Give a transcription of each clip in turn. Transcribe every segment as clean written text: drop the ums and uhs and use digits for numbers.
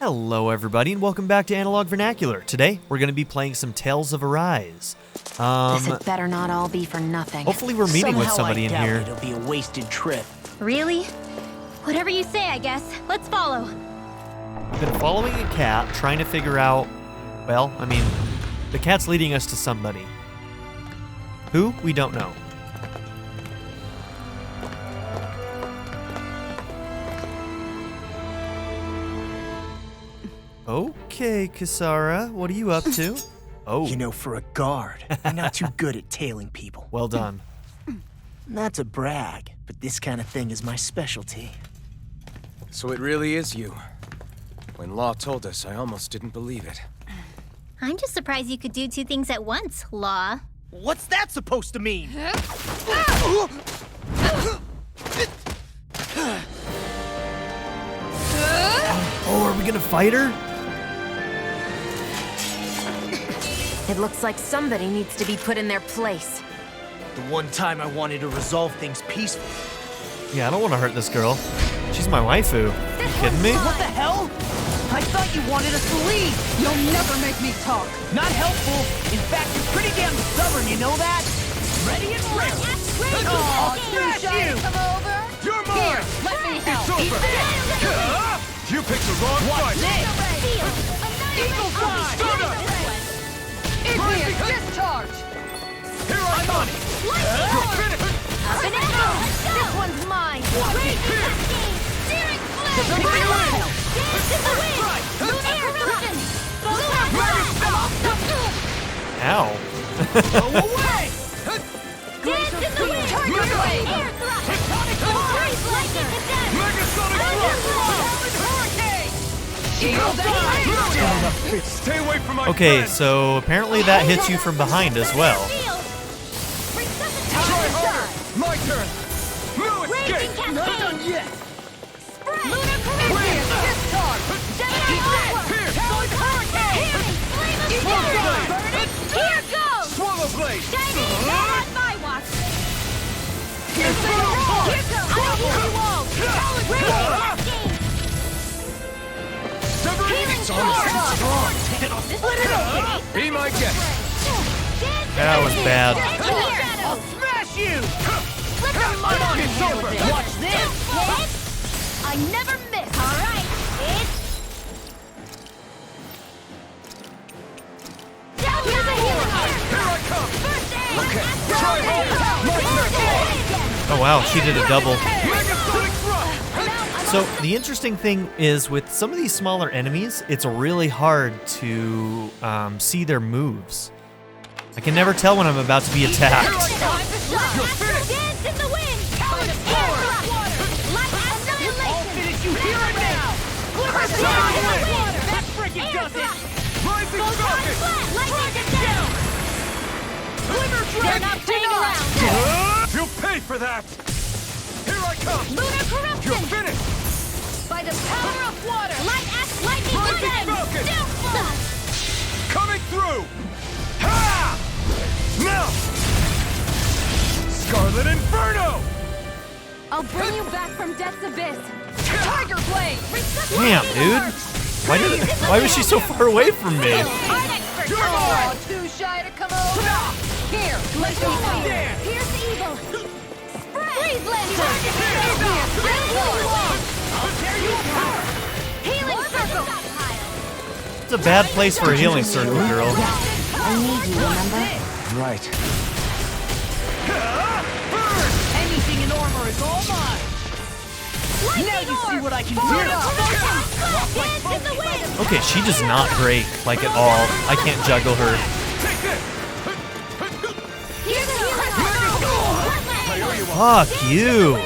Hello everybody and welcome back to Analog Vernacular. Today we're going to be playing some Tales of Arise. This had better not all be for nothing. Hopefully we're meeting with somebody in here. It'll be a wasted trip. Really? Whatever you say, I guess. Let's follow. We've been following a cat, trying to figure out, well, I mean, the cat's leading us to somebody. Who? We don't know. Okay, Kisara, what are you up to? Oh. You know, for a guard, I'm not too good at tailing people. Well done. Not to brag, but this kind of thing is my specialty. So it really is you. When Law told us, I almost didn't believe it. I'm just surprised you could do two things at once, Law. What's that supposed to mean? Oh, are we gonna fight her? It looks like somebody needs to be put in their place. The one time I wanted to resolve things peacefully. Yeah, I don't want to hurt this girl. She's my waifu. You kidding me? What the hell? I thought you wanted us to leave. You'll never make me talk. Not helpful. In fact, you're pretty damn stubborn, you know that? Ready and ready. Oh, smash you! Come over. You're Here, mine! let me help. You picked the wrong Watch fight! this! Eagle fly! Stun us! Igneous discharge. Here I come! You're finished! This one's mine. Ow. Go away! Dance in the wind. Tiger blade. Air thrust. Freeze lightning. Megasonic Hurricane. Shield and Stay away from my Okay, friend! so apparently that hits you from behind as well. Try harder! My turn! No escape! Not done yet! Lunar Caribbean. Discharge. Gemini Power. Here! Solid Hurricane. Flame of Fire. Burn it. Here goes. Swallow blade! Shining on my watch. Here's the roll. Here goes. I heal you all. Solid Rain. Severing Split it open. Be my guest! That was bad. I'll smash you! It's over! Watch this! I never miss. All right. Here's a healing heart. Here I come! First aid. Okay, try harder! Oh wow, she did a double. Megasonic thrust! So the interesting thing is with some of these smaller enemies, it's really hard to see their moves. I can never tell when I'm about to be attacked. Dance in the wind. Air thrust. Light annihilation. I'll finish you here and now! Glitter slide in the water. That freaking does it! Rising Photon Falcon! flash. Lightning down. Glimmer They're Dragon not playing denied! around. You'll pay for that! Here I come! Lunar You're corruption. finished! By the power of water. Lightning Rising descends. Falcon. Downfall. Coming through! Ha! Now! Scarlet Inferno! I'll bring you back from death's abyss. Tiger blade. Damn, dude. Why was she so far away from me? Oh, too shy to come over. Here, let's go. Dance! Here's the eagle. Freeze lance. I'll tear you apart! Healing circle. It's a bad place for a healing circle, girl. I need you, remember? Right. Anything in armor is all mine! Now you see what I can do! Dance in the wind. Okay, she does not break, like at all. I can't juggle her. Take this! Here's the healing circle. Fuck you.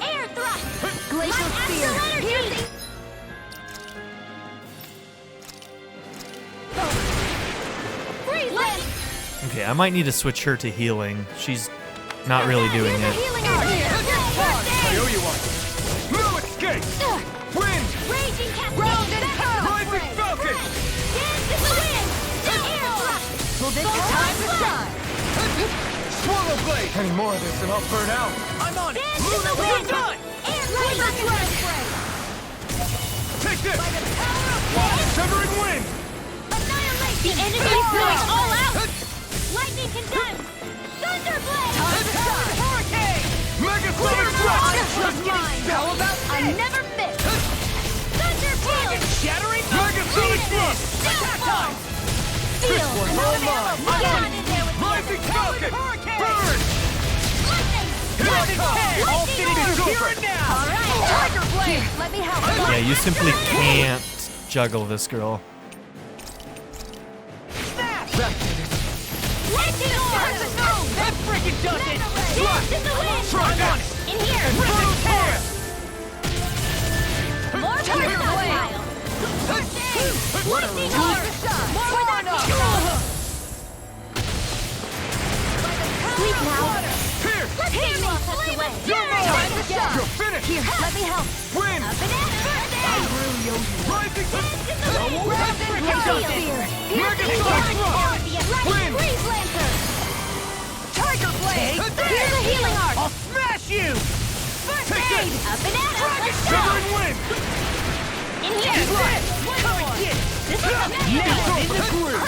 Air thrust. Glacial spear. Here's the freeze lance. Okay, I might need to switch her to healing. She's not really doing it. Healing art. I owe you one! No escape! Wind! Raging cascade. Grounded Rising Falcon! Dance in the wind. Air thrust. Well, this is time to shine. Swallow blade! Any more of this and I'll burn out! I'm on it! Dance in the wind. Done! Air laser spray. Take this! By the power of Severing wind! Annihilate! The enemy is going all out! Lightning condemned! Thunderblade! Hurricane! Mega Sonic Thrust! How about this? I never miss! Thunderblade! Shattering Mega Sonic Thrust! Attack time! Feel! Get on in there with Rising Falcon! Burn! lightning! All finished here and now! All right, Tiger Blade! Let me help. Yeah, you simply can't juggle this girl. Lightning orb! That freaking does it! Dance in the wind! Protagonists! In here! Rhythm Tear! More projectile! Lightning orb! More with that Sleep now! Let's get me swept away! Time to shine! You're finished! Here, let me help! Win! A banana birthday! Rising Dance in the wind! Mega Piercing Sonic torch! Thrust! Lightning Win! freeze lancer! Tiger blade! Here's a healing arc! I'll smash you! First aid! A banana! Let's go! Severing wind! In here! One more! This is a Now I'm in the groove!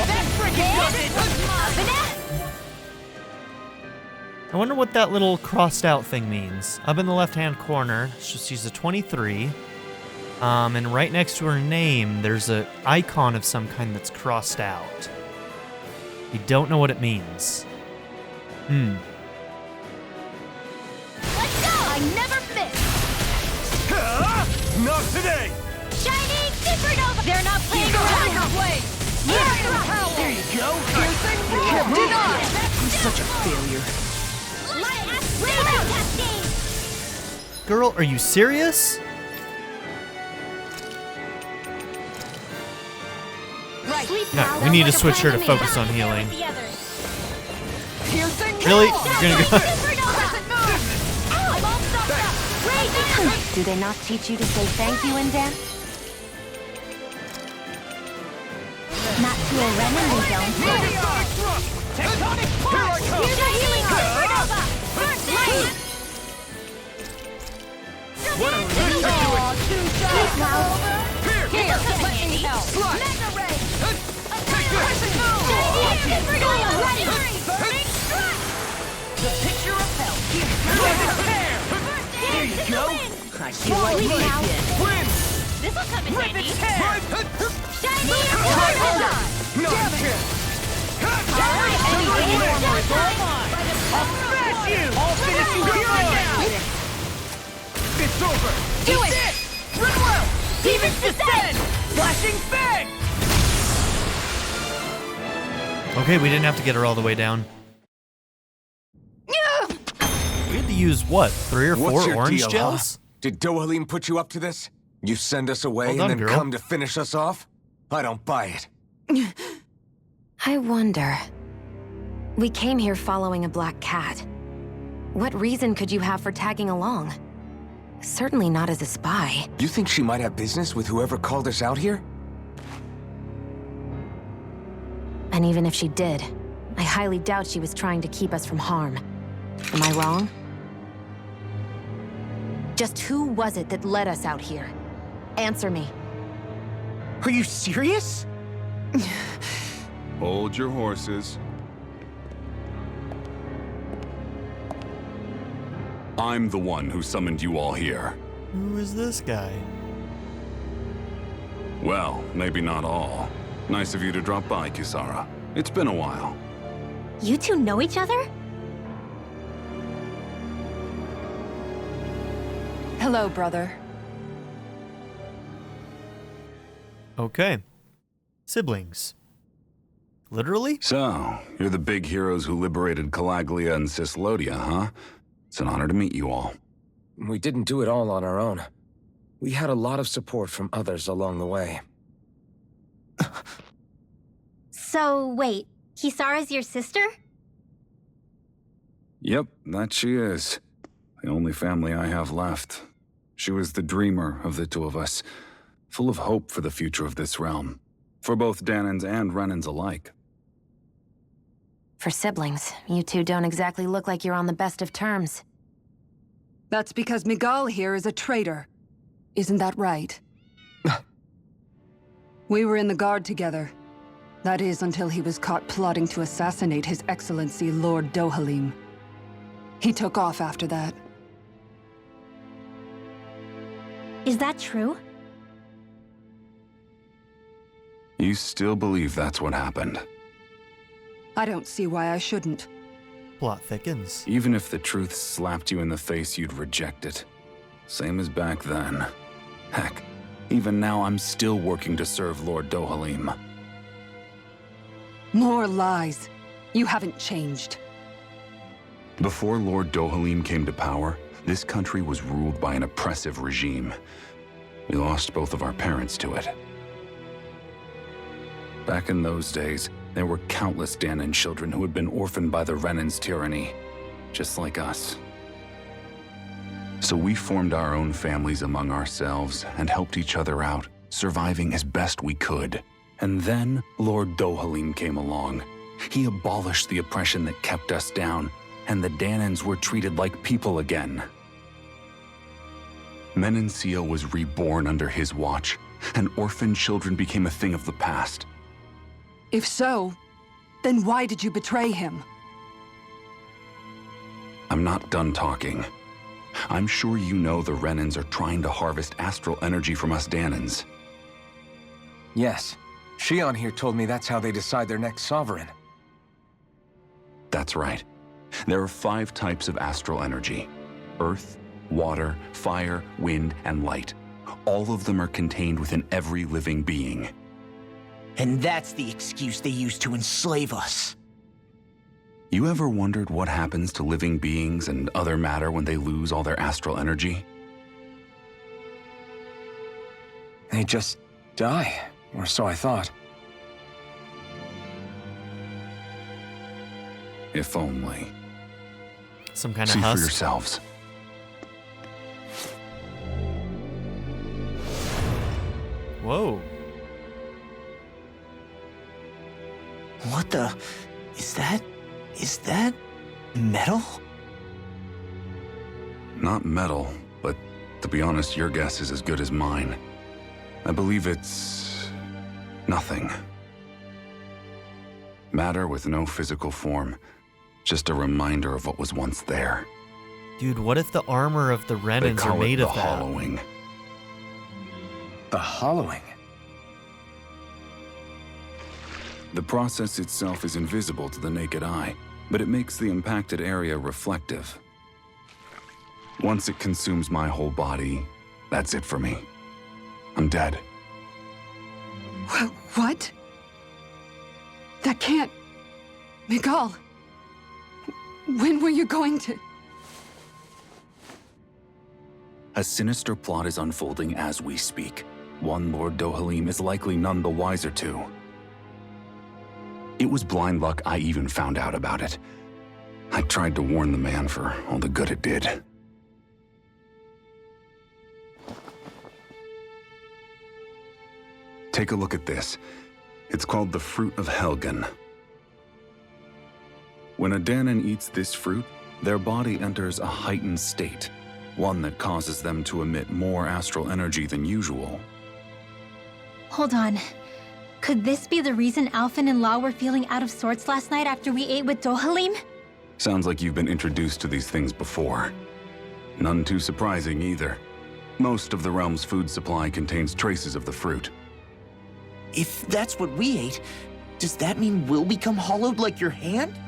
That freaking does it! A banana! I wonder what that little crossed out thing means. Up in the left-hand corner, she's a 23. And right next to her name, there's an icon of some kind that's crossed out. You don't know what it means. Let's go! I never miss! Not today! Shining supernova! They're not playing around! Blade! There you go! Denied! I'm such a failure. Rainbow cascade! Girl, are you serious? Sleep No, now. we need to Like a switch her to plan focus on me. healing. The others. Really? You're gonna go? Supernova! I'm all stuffed up! Raging! Do they not teach you to say thank you in dance? Not to a Renan, they don't. Mega Sonic Thrust! Tectonic Here I come! Here's a healing arc! Supernova! First aid! What a Sleep now. Here! Let me help. Slide! Mega ray! Take this! Supernova! Lightning! Burning strike! The picture of hell. Rising Tear! There you go. I feel like Sleep me now. again. Win! This'll come in handy. Tear! Shiny Supernova! Not here! Anything in armor is all mine. I'll smash you! I'll finish you here and now. It's over! Do it! Run well! Demons descend! Flashing fang! Okay, we didn't have to get her all the way down. We had to use, what, 3 or 4 What's your orange deal, gels? Huh? Did Dohalim put you up to this? You send us away Well done, and then girl. come to finish us off? I don't buy it. I wonder. We came here following a black cat. What reason could you have for tagging along? Certainly not as a spy. You think she might have business with whoever called us out here? And even if she did, I highly doubt she was trying to keep us from harm. Am I wrong? Just who was it that led us out here? Answer me. Are you serious? Hold your horses. I'm the one who summoned you all here. Who is this guy? Well, maybe not all. Nice of you to drop by, Kisara. It's been a while. You two know each other? Hello, brother. Okay. Siblings. Literally? So, you're the big heroes who liberated Calaglia and Cislodia, huh? It's an honor to meet you all. We didn't do it all on our own. We had a lot of support from others along the way. So, wait. Kisara's your sister? Yep, that she is. The only family I have left. She was the dreamer of the two of us, full of hope for the future of this realm, for both Dahnans and Renans alike. For siblings, you two don't exactly look like you're on the best of terms. That's because Miguel here is a traitor. Isn't that right? We were in the guard together. That is, until he was caught plotting to assassinate His Excellency Lord Dohalim. He took off after that. Is that true? You still believe that's what happened? I don't see why I shouldn't. Plot thickens. Even if the truth slapped you in the face, you'd reject it. Same as back then. Heck, even now I'm still working to serve Lord Dohalim. More lies. You haven't changed. Before Lord Dohalim came to power, this country was ruled by an oppressive regime. We lost both of our parents to it. Back in those days, there were countless Dahnan children who had been orphaned by the Renan's tyranny, just like us. So we formed our own families among ourselves and helped each other out, surviving as best we could. And then Lord Dohalim came along. He abolished the oppression that kept us down, and the Dahnans were treated like people again. Menencia was reborn under his watch, and orphan children became a thing of the past. If so, then why did you betray him? I'm not done talking. I'm sure you know the Renans are trying to harvest astral energy from us Dahnans. Yes. Shion here told me that's how they decide their next sovereign. That's right. There are 5 types of astral energy: earth, water, fire, wind, and light. All of them are contained within every living being. And that's the excuse they use to enslave us. You ever wondered what happens to living beings and other matter when they lose all their astral energy? They just die, or so I thought. If only. Some kind See of for husk. yourselves. Whoa. What the... Is that metal? Not metal, but to be honest, your guess is as good as mine. I believe it's... nothing. Matter with no physical form. Just a reminder of what was once there. Dude, what if the armor of the They Renans are call made it the of that? hollowing. The hollowing. The process itself is invisible to the naked eye, but it makes the impacted area reflective. Once it consumes my whole body, that's it for me. I'm dead. What? That can't... Miguel, when were you going to... A sinister plot is unfolding as we speak. One Lord Dohalim is likely none the wiser to. It was blind luck I even found out about it. I tried to warn the man for all the good it did. Take a look at this. It's called the Fruit of Helgen. When a Dahnan eats this fruit, their body enters a heightened state, one that causes them to emit more astral energy than usual. Hold on. Could this be the reason Alphen and Law were feeling out of sorts last night after we ate with Dohalim? Sounds like you've been introduced to these things before. None too surprising either. Most of the realm's food supply contains traces of the fruit. If that's what we ate, does that mean we'll become hollowed like your hand?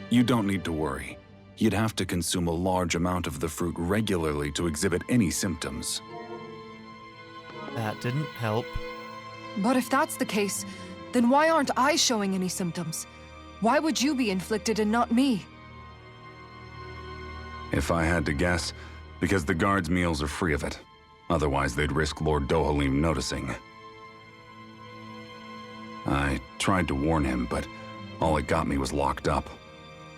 You don't need to worry. You'd have to consume a large amount of the fruit regularly to exhibit any symptoms. That didn't help. But if that's the case, then why aren't I showing any symptoms? Why would you be inflicted and not me? If I had to guess, because the guards' meals are free of it. Otherwise, they'd risk Lord Dohalim noticing. I tried to warn him, but all it got me was locked up.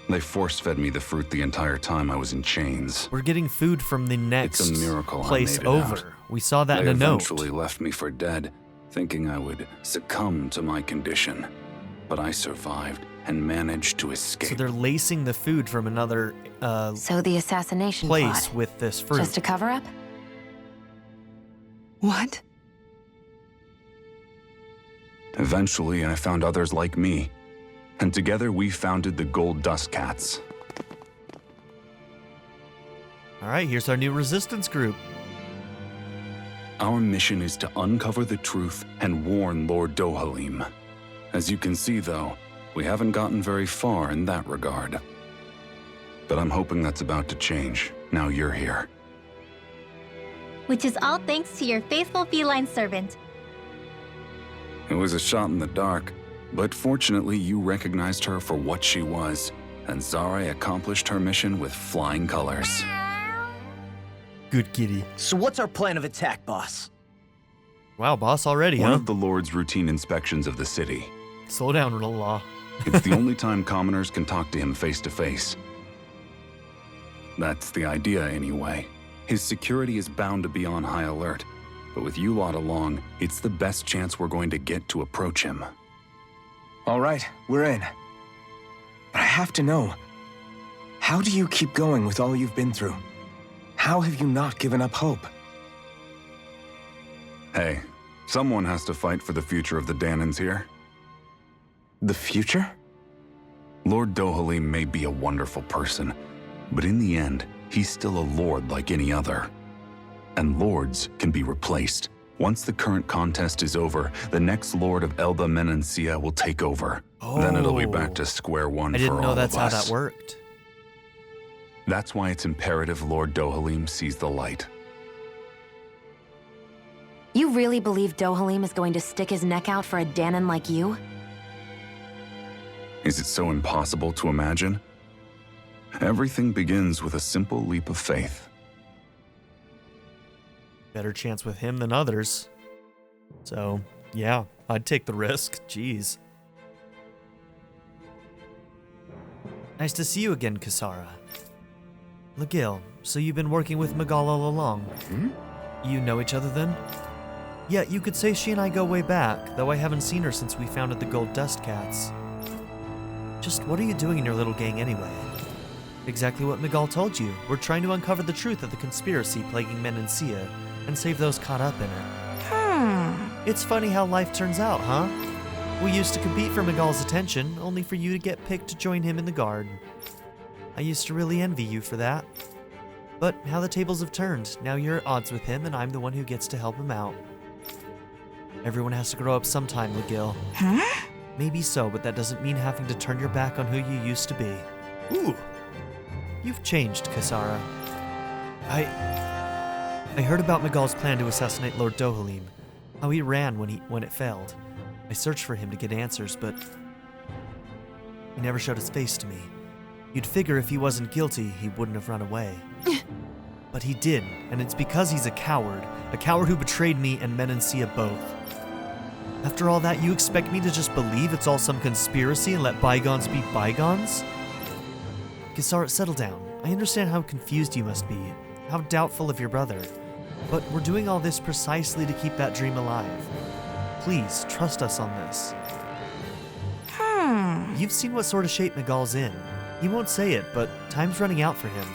They force-fed me the fruit the entire time I was in chains. We're getting food from the next It's a miracle place I made it over. out. We saw that They in a note. eventually left me for dead, thinking I would succumb to my condition. But I survived and managed to escape. So they're lacing the food from another So the assassination place plot. with this fruit. Just a cover-up? What? Eventually, I found others like me, and together we founded the Gold Dust Cats. All right, here's our new resistance group. Our mission is to uncover the truth and warn Lord Dohalim. As you can see, though, we haven't gotten very far in that regard. But I'm hoping that's about to change, now you're here. Which is all thanks to your faithful feline servant. It was a shot in the dark, but fortunately you recognized her for what she was, and Zare accomplished her mission with flying colors. Good kitty. So what's our plan of attack, boss? Wow, boss already, One huh? of the Lord's routine inspections of the city. Slow down, Law. It's the only time commoners can talk to him face to face. That's the idea, anyway. His security is bound to be on high alert, but with you lot along, it's the best chance we're going to get to approach him. All right, we're in. But I have to know, how do you keep going with all you've been through? How have you not given up hope? Hey, someone has to fight for the future of the Dahnans here. The future? Lord Dohalim may be a wonderful person, but in the end, he's still a lord like any other. And lords can be replaced. Once the current contest is over, the next lord of Elba Menencia will take over. Then it'll be back to square one I for all didn't know of that's how us. that worked. That's why it's imperative Lord Dohalim sees the light. You really believe Dohalim is going to stick his neck out for a Dahnan like you? Is it so impossible to imagine? Everything begins with a simple leap of faith. Better chance with him than others. So, yeah, I'd take the risk. Jeez. Nice to see you again, Kisara. Legil, so you've been working with Miguel all along? You know each other then? Yeah, you could say she and I go way back, though I haven't seen her since we founded the Gold Dust Cats. Just what are you doing in your little gang anyway? Exactly what Miguel told you. We're trying to uncover the truth of the conspiracy plaguing Menencia and save those caught up in it. It's funny how life turns out, huh? We used to compete for Miguel's attention, only for you to get picked to join him in the guard. I used to really envy you for that. But how the tables have turned. Now you're at odds with him and I'm the one who gets to help him out. Everyone has to grow up sometime, Legil. Maybe so, but that doesn't mean having to turn your back on who you used to be. Ooh. You've changed, Kisara. I heard about Miguel's plan to assassinate Lord Dohalim. How he ran when it failed. I searched for him to get answers, but he never showed his face to me. You'd figure if he wasn't guilty, he wouldn't have run away. But he did, and it's because he's a coward who betrayed me and Menencia both. After all that, you expect me to just believe it's all some conspiracy and let bygones be bygones? Kisara, settle down. I understand how confused you must be, how doubtful of your brother. But we're doing all this precisely to keep that dream alive. Please, trust us on this. You've seen what sort of shape Miguel's in. He won't say it, but time's running out for him.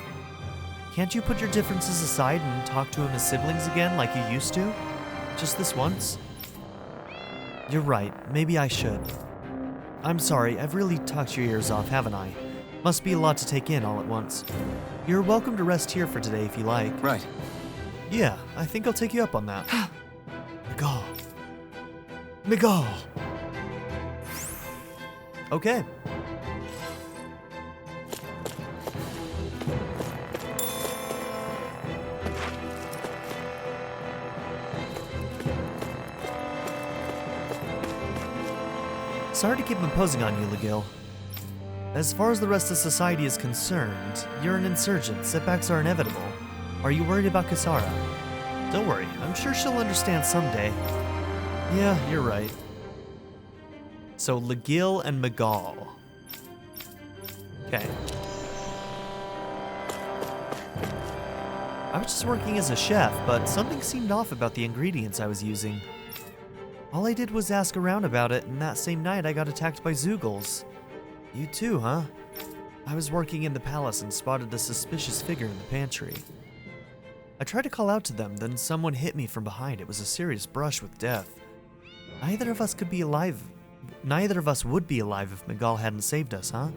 Can't you put your differences aside and talk to him as siblings again like you used to? Just this once? You're right, maybe I should. I'm sorry, I've really talked your ears off, haven't I? Must be a lot to take in all at once. You're welcome to rest here for today if you like. Right. Yeah, I think I'll take you up on that. Miguel. Miguel! Okay. Sorry to keep imposing on you, Legil. As far as the rest of society is concerned, you're an insurgent. Setbacks are inevitable. Are you worried about Kisara? Don't worry, I'm sure she'll understand someday. Yeah, you're right. So, Legil and Miguel. Okay. I was just working as a chef, but something seemed off about the ingredients I was using. All I did was ask around about it, and that same night I got attacked by Zeugles. You too, huh? I was working in the palace and spotted a suspicious figure in the pantry. I tried to call out to them, then someone hit me from behind. It was a serious brush with death. Neither of us could be alive. Neither of us would be alive if Miguel hadn't saved us, huh?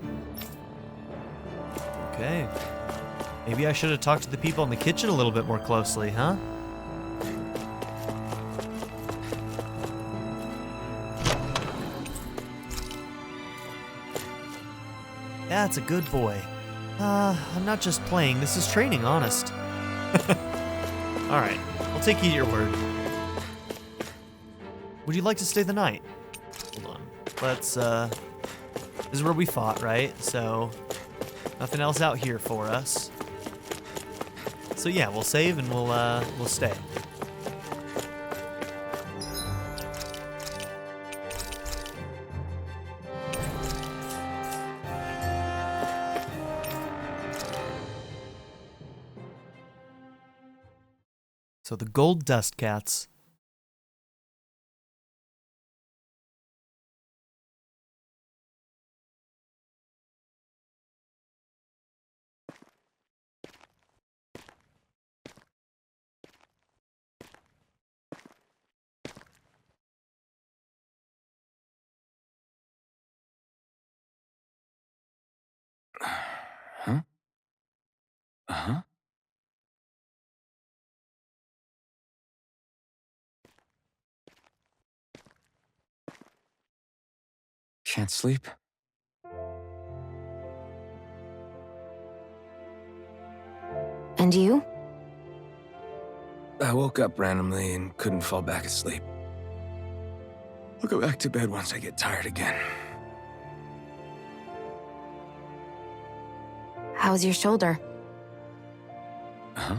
Okay. Maybe I should have talked to the people in the kitchen a little bit more closely, huh? That's a good boy. I'm not just playing, this is training, honest. Alright, I'll take you at your word. Would you like to stay the night? Hold on. Let's, this is where we fought, right? So, nothing else out here for us. So yeah, we'll save and we'll stay. So the gold dust cats. Huh? Uh-huh. Can't sleep? And you? I woke up randomly and couldn't fall back asleep. I'll go back to bed once I get tired again. How's your shoulder? Huh?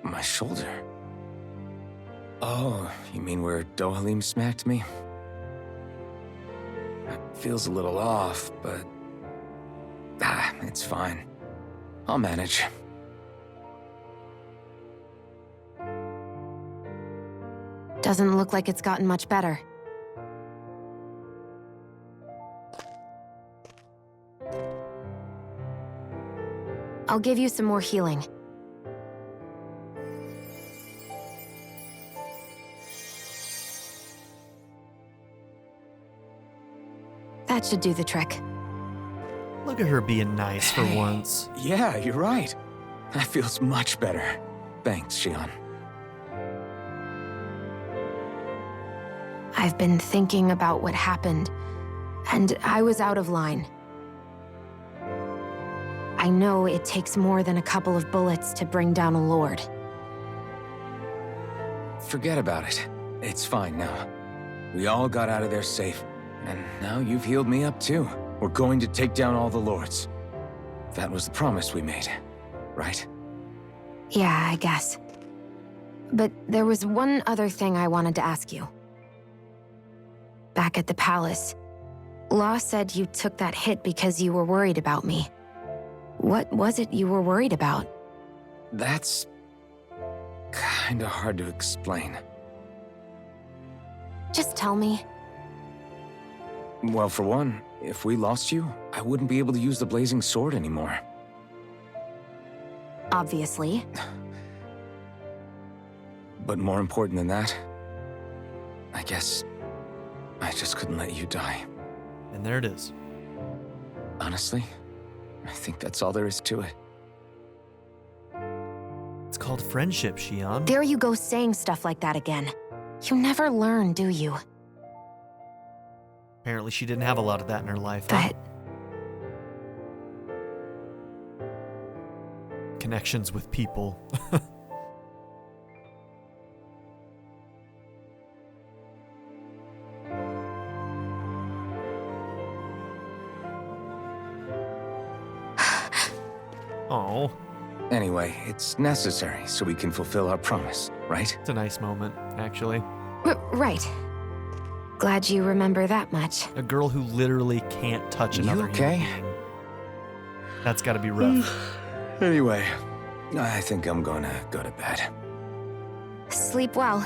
My shoulder? Oh, you mean where Dohalim smacked me? It feels a little off, but... it's fine. I'll manage. Doesn't look like it's gotten much better. I'll give you some more healing. That should do the trick. Look at her being nice for once. Yeah, you're right. That feels much better. Thanks, Shion. I've been thinking about what happened, and I was out of line. I know it takes more than a couple of bullets to bring down a lord. Forget about it. It's fine now. We all got out of there safe, and now you've healed me up too. We're going to take down all the lords. That was the promise we made, right? Yeah, I guess. But there was one other thing I wanted to ask you. Back at the palace, Law said you took that hit because you were worried about me. What was it you were worried about? That's... kinda hard to explain. Just tell me. Well, for one, if we lost you, I wouldn't be able to use the blazing sword anymore. Obviously. But more important than that, I guess I just couldn't let you die. And there it is. Honestly, I think that's all there is to it. It's called friendship, Shion. There you go saying stuff like that again. You never learn, do you? Apparently she didn't have a lot of that in her life, huh? Connections with people. Oh. Anyway, it's necessary so we can fulfill our promise, right? It's a nice moment, actually. Right. Glad you remember that much. A girl who literally can't touch another okay? human being. That's gotta be rough. Anyway, I think I'm gonna go to bed. Sleep well.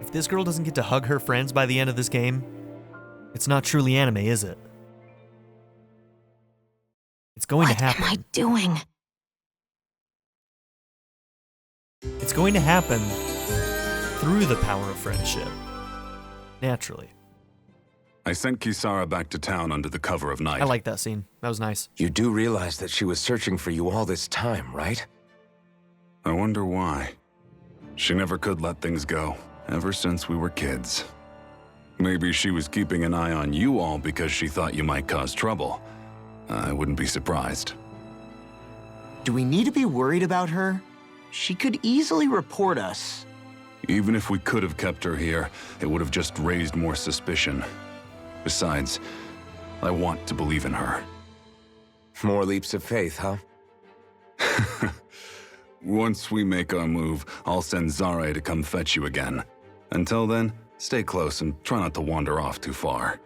If this girl doesn't get to hug her friends by the end of this game, it's not truly anime, is it? It's going to What happen. am I doing? It's going to happen through the power of friendship. Naturally. I sent Kisara back to town under the cover of night. I like that scene. That was nice. You do realize that she was searching for you all this time, right? I wonder why. She never could let things go, ever since we were kids. Maybe she was keeping an eye on you all because she thought you might cause trouble. I wouldn't be surprised. Do we need to be worried about her? She could easily report us. Even if we could have kept her here, it would have just raised more suspicion. Besides, I want to believe in her. More leaps of faith, huh? Once we make our move, I'll send Zare to come fetch you again. Until then, stay close and try not to wander off too far.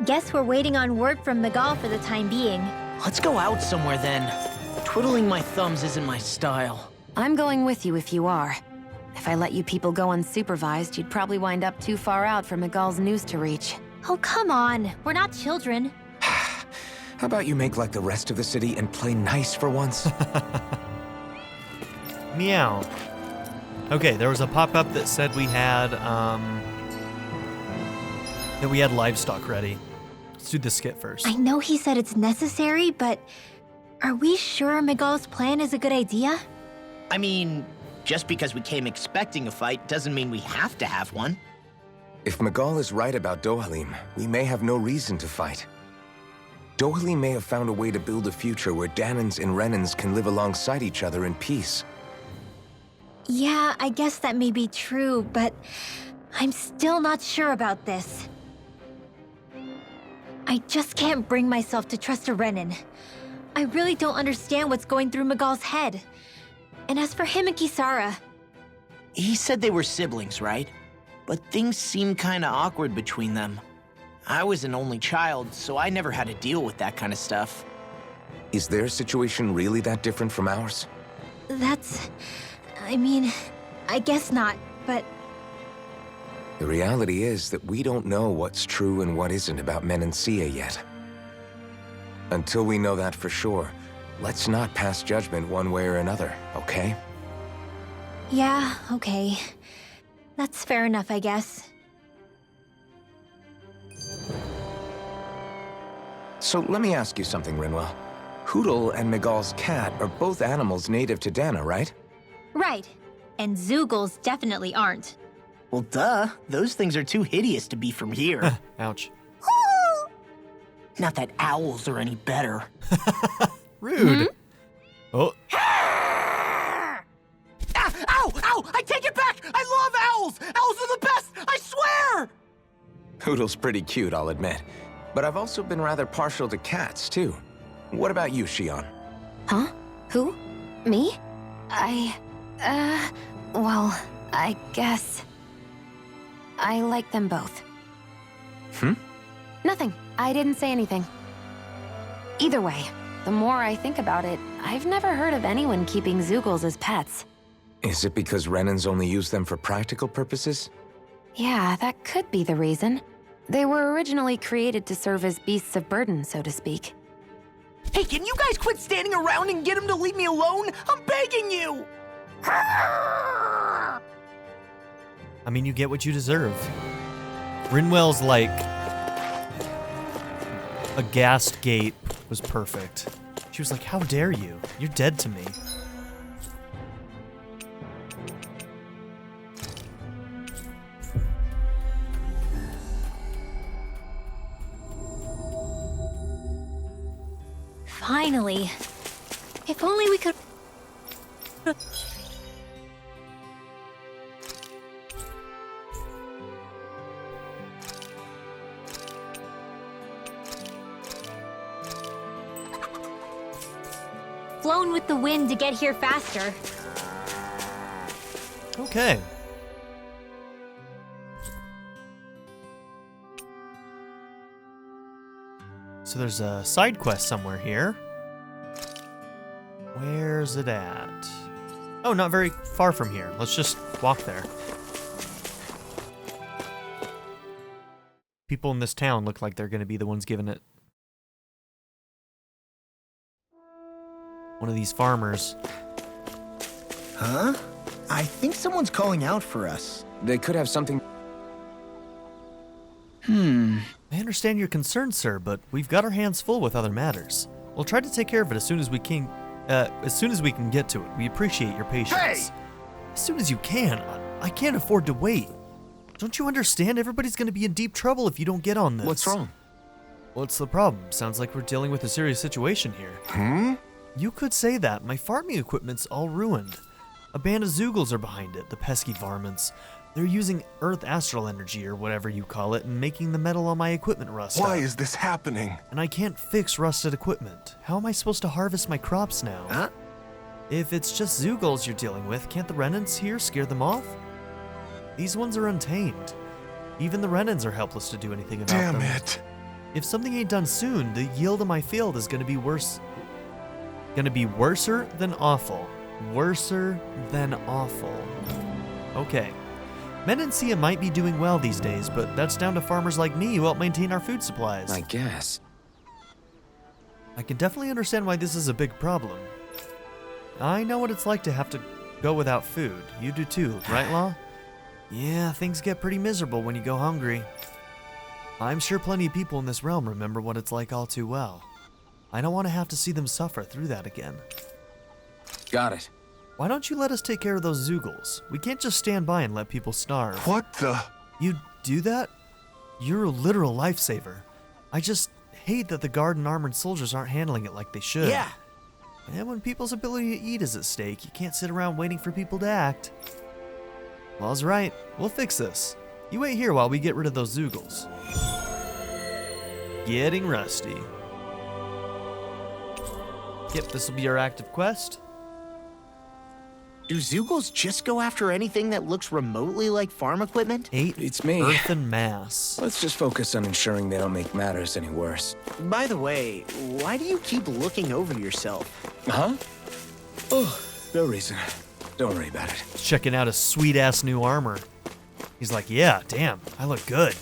Guess we're waiting on word from Miguel for the time being. Let's go out somewhere then. Twiddling my thumbs isn't my style. I'm going with you if you are. If I let you people go unsupervised, you'd probably wind up too far out for Miguel's news to reach. Oh, come on. We're not children. How about you make like the rest of the city and play nice for once? Meow. Okay, there was a pop-up that said we had livestock ready. Let's do the skit first. I know he said it's necessary, but are we sure Miguel's plan is a good idea? I mean, just because we came expecting a fight doesn't mean we have to have one. If Miguel is right about Dohalim, we may have no reason to fight. Dohalim may have found a way to build a future where Dahnans and Renans can live alongside each other in peace. Yeah, I guess that may be true, but I'm still not sure about this. I just can't bring myself to trust a Renan. I really don't understand what's going through Miguel's head. And as for him and Kisara... He said they were siblings, right? But things seemed kinda awkward between them. I was an only child, so I never had to deal with that kind of stuff. Is their situation really that different from ours? I mean, I guess not, but... The reality is that we don't know what's true and what isn't about Menencia yet. Until we know that for sure, let's not pass judgment one way or another, okay? Yeah, okay. That's fair enough, I guess. So let me ask you something, Rinwell. Hootle and Miguel's cat are both animals native to Dahna, right? Right. And Zoogles definitely aren't. Well, duh. Those things are too hideous to be from here. Ouch. Not that owls are any better. Rude. Oh. Ah, ow! Ow! I take it back! I love owls! Owls are the best! I swear! Hootle's pretty cute, I'll admit. But I've also been rather partial to cats, too. What about you, Shion? Huh? Who? Me? Well, I guess... I like them both. Nothing. I didn't say anything. Either way, the more I think about it, I've never heard of anyone keeping Zoogles as pets. Is it because Renans only use them for practical purposes? Yeah, that could be the reason. They were originally created to serve as beasts of burden, so to speak. Hey, can you guys quit standing around and get him to leave me alone? I'm begging you! I mean, you get what you deserve. Rinwell's, like, aghast gate was perfect. She was like, how dare you? You're dead to me. Finally. If only we could... flown with the wind to get here faster. Okay. So there's a side quest somewhere here. Where's it at? Oh, not very far from here. Let's just walk there. People in this town look like they're going to be the ones giving it. One of these farmers. Huh? I think someone's calling out for us. They could have something... I understand your concern, sir, but we've got our hands full with other matters. We'll try to take care of it as soon as we can get to it. We appreciate your patience. Hey! As soon as you can. I can't afford to wait. Don't you understand? Everybody's going to be in deep trouble if you don't get on this. What's wrong? What's the problem? Sounds like we're dealing with a serious situation here. You could say that. My farming equipment's all ruined. A band of Zoogles are behind it, the pesky varmints. They're using Earth astral energy, or whatever you call it, and making the metal on my equipment rust Why out. is this happening? And I can't fix rusted equipment. How am I supposed to harvest my crops now? Huh? If it's just Zoogles you're dealing with, can't the Renans here scare them off? These ones are untamed. Even the Renans are helpless to do anything about them. Damn it. If something ain't done soon, the yield of my field is gonna be worse. Gonna be worser than awful. Worser than awful. Okay. Menencia might be doing well these days, but that's down to farmers like me who help maintain our food supplies. I guess. I can definitely understand why this is a big problem. I know what it's like to have to go without food. You do too, right, Law? Yeah, things get pretty miserable when you go hungry. I'm sure plenty of people in this realm remember what it's like all too well. I don't want to have to see them suffer through that again. Got it. Why don't you let us take care of those Zoogles? We can't just stand by and let people starve. What the? You do that? You're a literal lifesaver. I just hate that the guard and armored soldiers aren't handling it like they should. Yeah. And when people's ability to eat is at stake, you can't sit around waiting for people to act. Law's right. We'll fix this. You wait here while we get rid of those Zoogles. Getting rusty. Yep, this will be our active quest. Do Zoogles just go after anything that looks remotely like farm equipment? 8 It's me. Earth and mass. Let's just focus on ensuring they don't make matters any worse. By the way, why do you keep looking over yourself? Huh? Oh, no reason. Don't worry about it. Checking out his sweet-ass new armor. He's like, yeah, damn, I look good.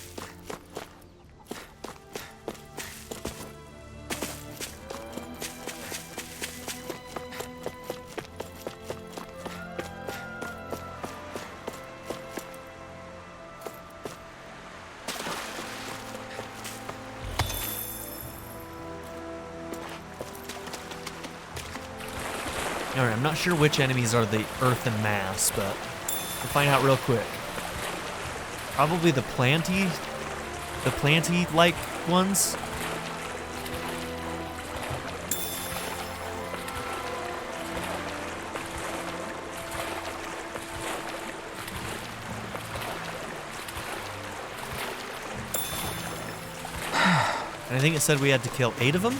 Alright, I'm not sure which enemies are the Earth and Mass, but we'll find out real quick. Probably the planty-like ones. And I think it said we had to kill 8 of them.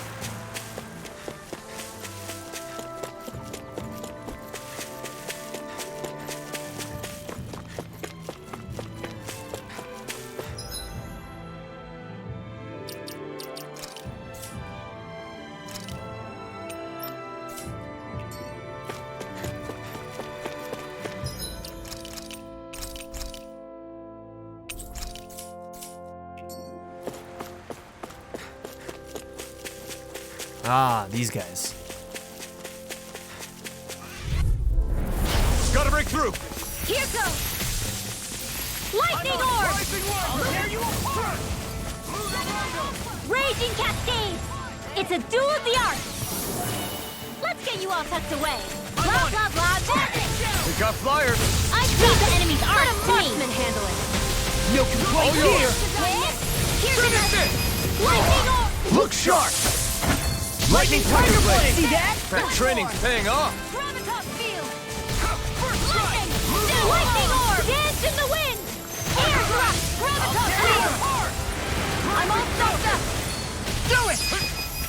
Ah, these guys. Gotta break through. Here goes! Lightning orb! Raging cascade! It's a duel of the arts! Let's get you all tucked away! Blah, blah, blah, We got flyers. I see the enemy's art to me! Handle it! No control here. Here's another! Lightning orb! Look sharp. Lightning tiger blade. See that? That training's paying off. Graviton field! Lightning! Lightning orb! Dance in the wind! Air thrust! Graviton field! I'm all soaked up! Do it!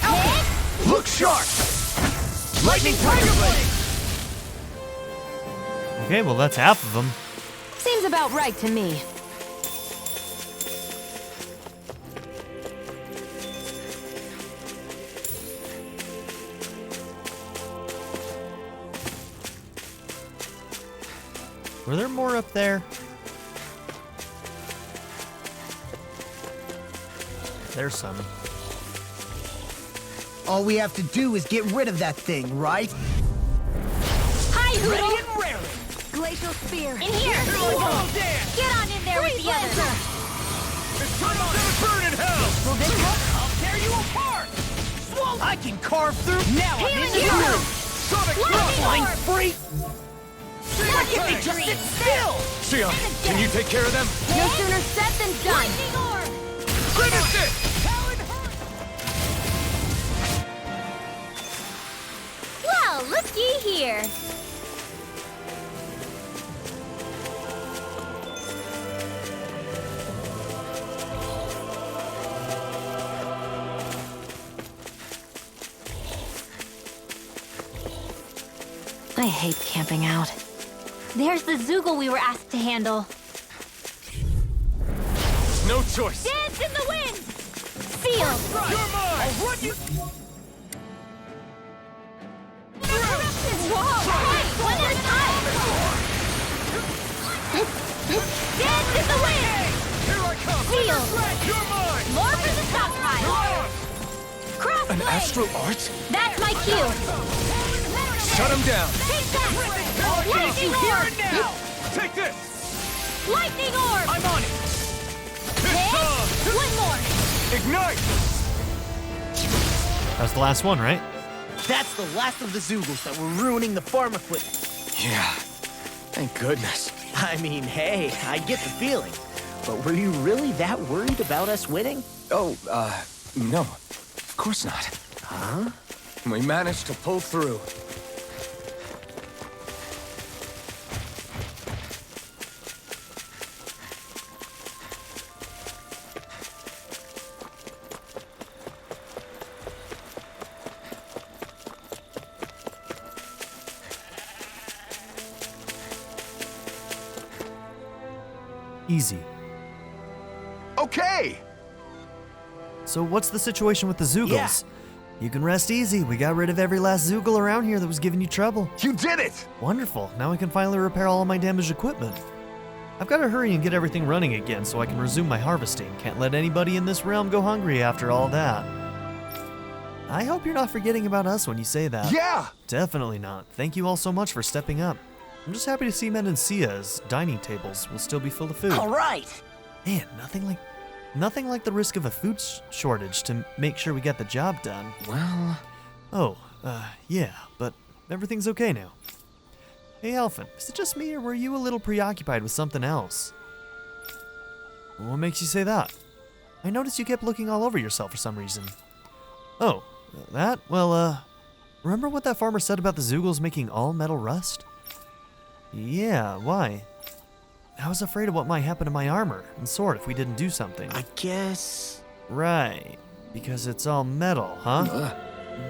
Hit! Look sharp. Lightning tiger blade. Okay, well that's half of them. Seems about right to me. Were there more up there? There's some. All we have to do is get rid of that thing, right? Hi, Ready Hoodle! and raring. Glacial Spear. In here! Whoa, Dan! Get on in there with the other! It's time to burn in hell! Will this one? I'll tear you apart! Swallow! I can carve through. Now I'm Healing in you! you. Sonic Lightning Thrust! orb! Free. Look at me, just sit still! Sia, can you take care of them? No sooner said than done! Lightning orb! Finish it! Well, looky here! I hate camping out. There's the Zoogle we were asked to handle. No choice. Dance in the wind! Sealed! You're mine! I'll run you! Whoa! Hey, one at a time! Dance in the wind! Here I come! Sealed! You're mine! More for the stockpile! Cross An blade! astral art? That's my cue! Shut him down! Take that! Lightning Here orb! and now! Take this! Lightning orb! I'm on it! Hit! One more! Ignite! That was the last one, right? That's the last of the Zoogles that were ruining the farm equipment. Yeah. Thank goodness. I mean, hey, I get the feeling. But were you really that worried about us winning? Oh, no. Of course not. Huh? We managed to pull through. Easy. Okay! So what's the situation with the Zoogles? Yeah. You can rest easy. We got rid of every last Zoogle around here that was giving you trouble. You did it! Wonderful. Now I can finally repair all of my damaged equipment. I've got to hurry and get everything running again so I can resume my harvesting. Can't let anybody in this realm go hungry after all that. I hope you're not forgetting about us when you say that. Yeah! Definitely not. Thank you all so much for stepping up. I'm just happy to see Menencia's dining tables will still be full of food. All right. Man, nothing like the risk of a food shortage to make sure we get the job done. Well, Oh, yeah, but everything's okay now. Hey, Alphen, is it just me or were you a little preoccupied with something else? What makes you say that? I noticed you kept looking all over yourself for some reason. Oh, that? Well, remember what that farmer said about the Zoogles making all metal rust? Yeah, why? I was afraid of what might happen to my armor and sword if we didn't do something. I guess... Right, because it's all metal, huh?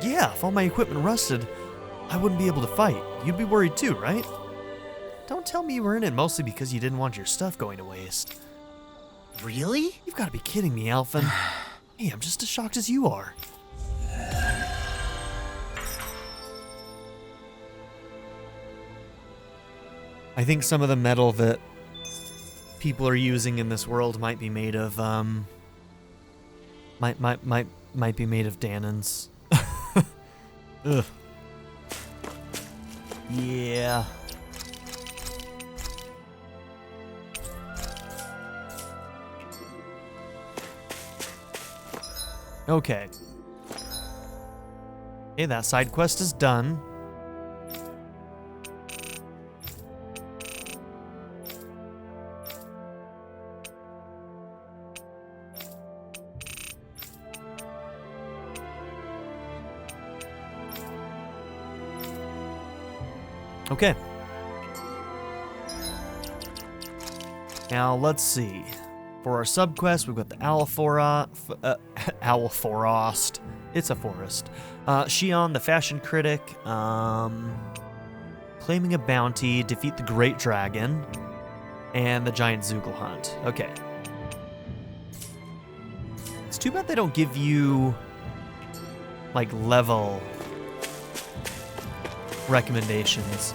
Yeah, if all my equipment rusted, I wouldn't be able to fight. You'd be worried too, right? Don't tell me you were in it mostly because you didn't want your stuff going to waste. Really? You've got to be kidding me, Alphen. Hey, I'm just as shocked as you are. I think some of the metal that people are using in this world might be made of, might be made of Dahnans. Ugh. Yeah. Okay. Okay, that side quest is done. Okay. Now let's see. For our subquest, we've got the Owlforest. It's a forest. Shion, the fashion critic. Claiming a bounty, defeat the great dragon, and the giant Zoogle hunt. Okay. It's too bad they don't give you like level recommendations.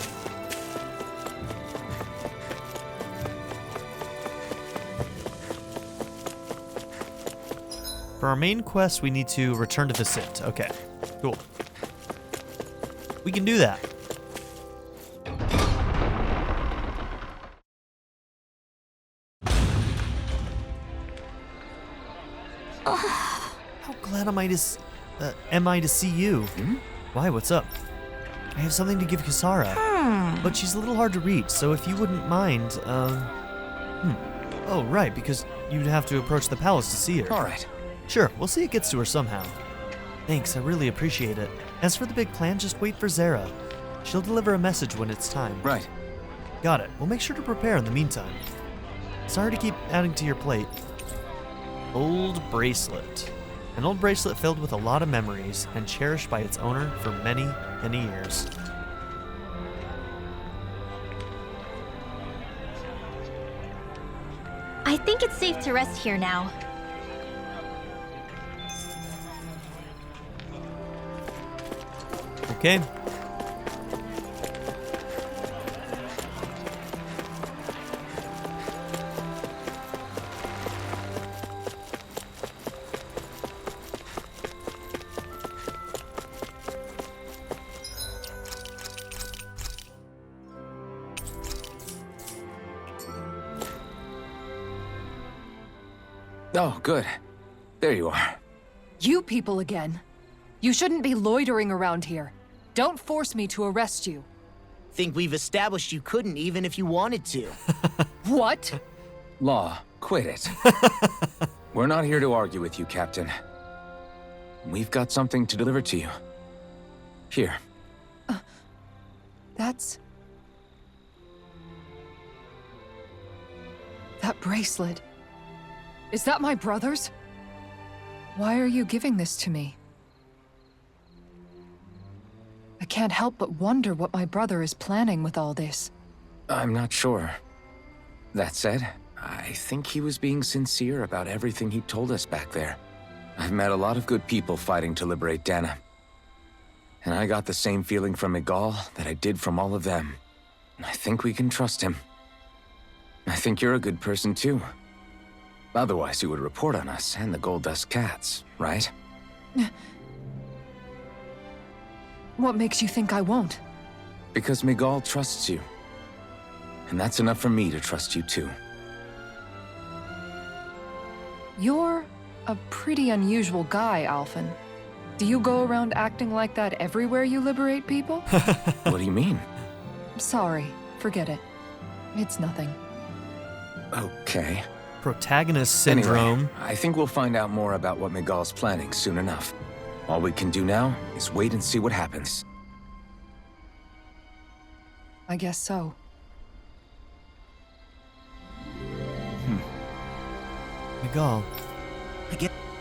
For our main quest, we need to return to Vicent. Okay, cool. We can do that. How glad am I to see you? Why, what's up? I have something to give Kisara, but she's a little hard to reach, so if you wouldn't mind, Oh, right, because you'd have to approach the palace to see her. All right. Sure, we'll see it gets to her somehow. Thanks, I really appreciate it. As for the big plan, just wait for Zera. She'll deliver a message when it's time. Right. Got it. We'll make sure to prepare in the meantime. Sorry to keep adding to your plate. Old bracelet. An old bracelet filled with a lot of memories and cherished by its owner for many, many years. I think it's safe to rest here now. Okay. Oh, good. There you are. You people again. You shouldn't be loitering around here. Don't force me to arrest you. Think we've established you couldn't even if you wanted to. What? Law, quit it. We're not here to argue with you, Captain. We've got something to deliver to you. Here. That's... That bracelet. Is that my brother's? Why are you giving this to me? I can't help but wonder what my brother is planning with all this. I'm not sure. That said, I think he was being sincere about everything he told us back there. I've met a lot of good people fighting to liberate Dahna. And I got the same feeling from Miguel that I did from all of them. I think we can trust him. I think you're a good person too. Otherwise you would report on us and the Gold Dust Cats, right? What makes you think I won't? Because Miguel trusts you. And that's enough for me to trust you too. You're a pretty unusual guy, Alphen. Do you go around acting like that everywhere you liberate people? What do you mean? Sorry, forget it. It's nothing. Okay. Protagonist syndrome. Anyway, I think we'll find out more about what Miguel's planning soon enough. All we can do now is wait and see what happens. I guess so. Miguel.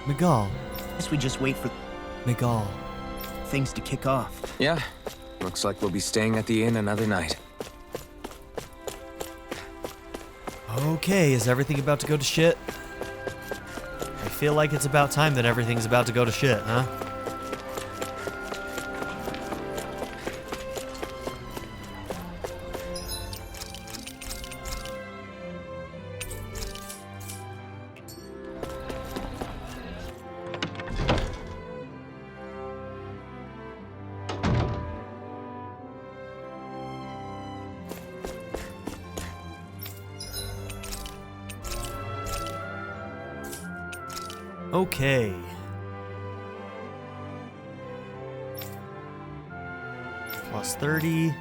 Miguel, we just wait for Miguel. things to kick off. Yeah, looks like we'll be staying at the inn another night. Okay, is everything about to go to shit? I feel like it's about time that everything's about to go to shit, huh? Okay. Plus 30.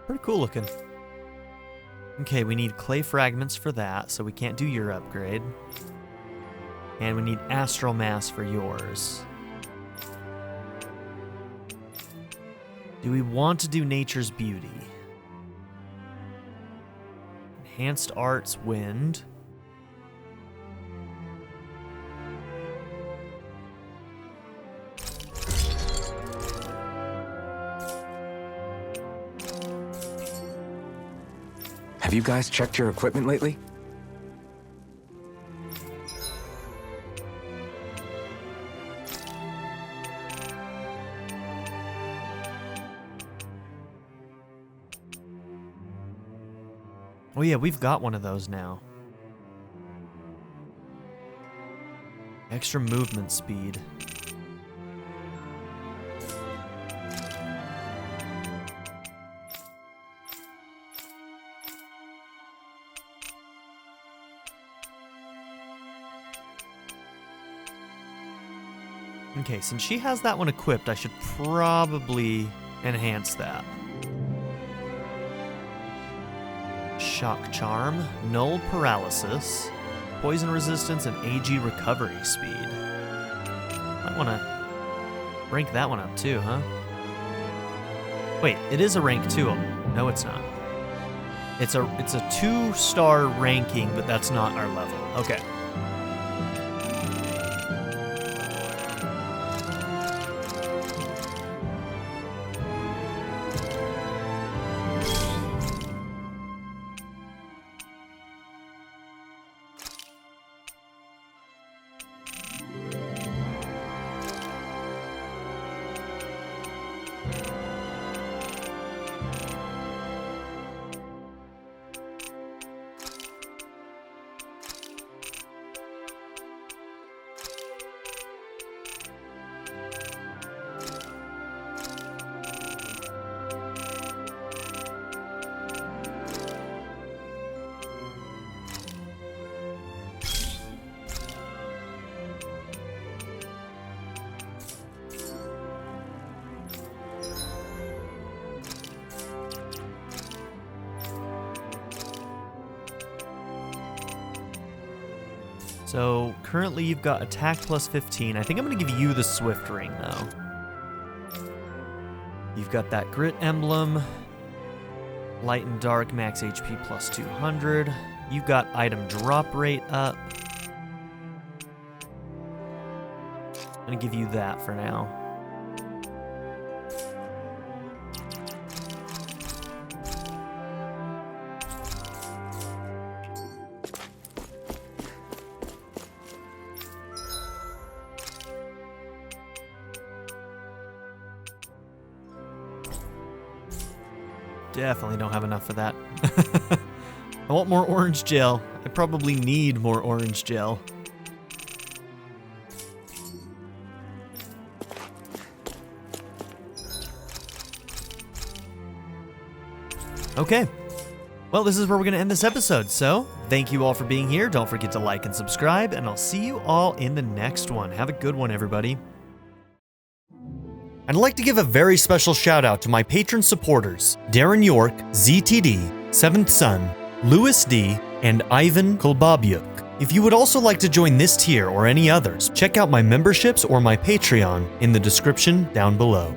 Pretty cool looking. Okay, we need clay fragments for that, so we can't do your upgrade. And we need astral mass for yours. Do we want to do nature's beauty? Enhanced arts wind. Have you guys checked your equipment lately? Oh yeah, we've got one of those now. Extra movement speed. Okay, since she has that one equipped, I should probably enhance that. Shock Charm, Null Paralysis, Poison Resistance, and AG Recovery Speed. Might want to rank that one up too, huh? Wait, it is a rank 2. No, it's not. It's a 2-star ranking, but that's not our level. Okay. So currently you've got attack plus 15. I think I'm going to give you the Swift Ring though. You've got that Grit Emblem, Light and Dark, max HP plus 200. You've got item drop rate up. I'm going to give you that for now. Definitely don't have enough for that. I want more orange gel. I probably need more orange gel. Okay. Well, this is where we're going to end this episode, so thank you all for being here. Don't forget to like and subscribe, and I'll see you all in the next one. Have a good one, everybody. I'd like to give a very special shout out to my patron supporters, Darren York, ZTD, Seventh Son, Louis D, and Ivan Kolbabyuk. If you would also like to join this tier or any others, check out my memberships or my Patreon in the description down below.